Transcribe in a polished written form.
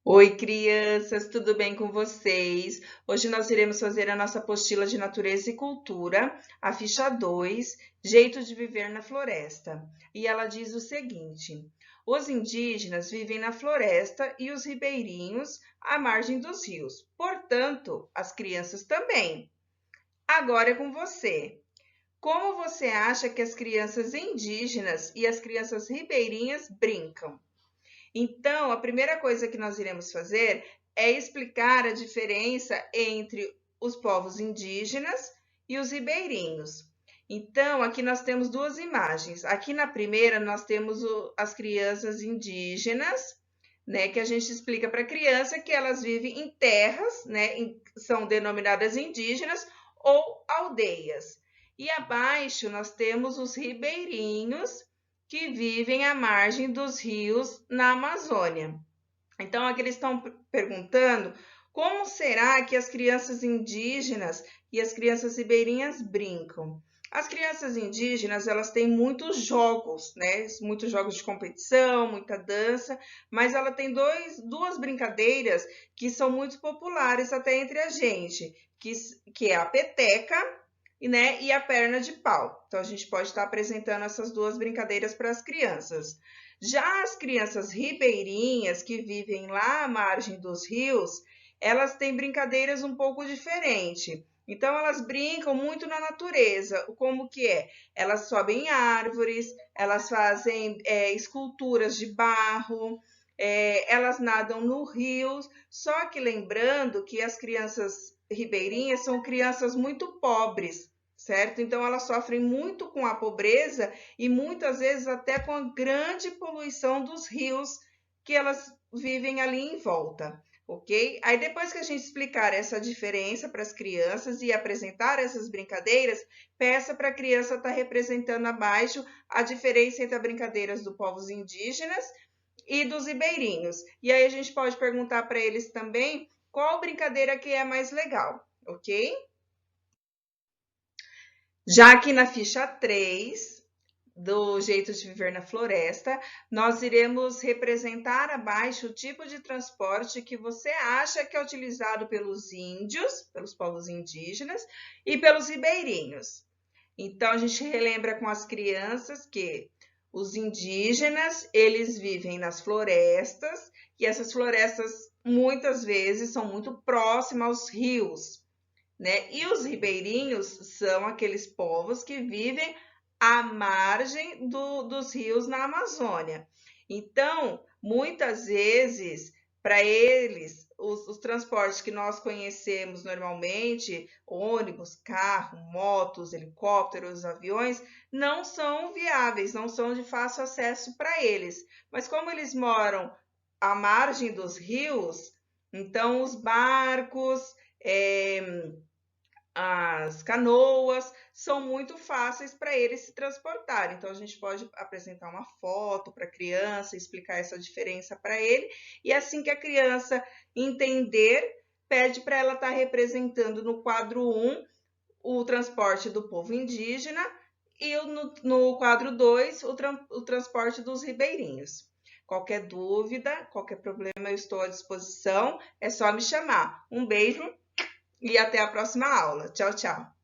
Oi, crianças, tudo bem com vocês? Hoje nós iremos fazer a nossa apostila de natureza e cultura, a ficha 2, Jeito de viver na floresta. E ela diz o seguinte: os indígenas vivem na floresta e os ribeirinhos à margem dos rios. Portanto, as crianças também. Agora é com você. Como você acha que as crianças indígenas e as crianças ribeirinhas brincam? Então, a primeira coisa que nós iremos fazer é explicar a diferença entre os povos indígenas e os ribeirinhos. Então, aqui nós temos duas imagens. Aqui na primeira, nós temos as crianças indígenas, né, que a gente explica para a criança que elas vivem em terras, né, são denominadas indígenas ou aldeias. E abaixo nós temos os ribeirinhos, que vivem à margem dos rios na Amazônia. Então, aqui eles estão perguntando como será que as crianças indígenas e as crianças ribeirinhas brincam. As crianças indígenas, elas têm muitos jogos, né? Muitos jogos de competição, muita dança, mas ela tem duas brincadeiras que são muito populares até entre a gente, que é a peteca, né, e a perna de pau. Então, a gente pode estar apresentando essas duas brincadeiras para as crianças. Já as crianças ribeirinhas, que vivem lá à margem dos rios, elas têm brincadeiras um pouco diferentes. Então, elas brincam muito na natureza. Como que é? Elas sobem em árvores, elas fazem esculturas de barro, elas nadam no rio. Só que lembrando que as crianças ribeirinhas são crianças muito pobres, certo? Então, elas sofrem muito com a pobreza e muitas vezes até com a grande poluição dos rios que elas vivem ali em volta, ok? Aí depois que a gente explicar essa diferença para as crianças e apresentar essas brincadeiras, peça para a criança estar representando abaixo a diferença entre as brincadeiras dos povos indígenas e dos ribeirinhos. E aí a gente pode perguntar para eles também qual brincadeira que é mais legal, ok? Já aqui na ficha 3 do Jeito de Viver na Floresta, nós iremos representar abaixo o tipo de transporte que você acha que é utilizado pelos índios, pelos povos indígenas e pelos ribeirinhos. Então, a gente relembra com as crianças que os indígenas, eles vivem nas florestas e essas florestas muitas vezes são muito próximas aos rios, né? E os ribeirinhos são aqueles povos que vivem à margem dos rios na Amazônia. Então, muitas vezes, para eles, os transportes que nós conhecemos normalmente, ônibus, carro, motos, helicópteros, aviões, não são viáveis, não são de fácil acesso para eles. Mas como eles moram à margem dos rios, então os barcos, as canoas são muito fáceis para eles se transportarem. Então, a gente pode apresentar uma foto para a criança, explicar essa diferença para ele, e assim que a criança entender, pede para ela estar representando no quadro 1 o transporte do povo indígena e no quadro 2 o transporte dos ribeirinhos. Qualquer dúvida, qualquer problema, eu estou à disposição, é só me chamar. Um beijo e até a próxima aula. Tchau, tchau.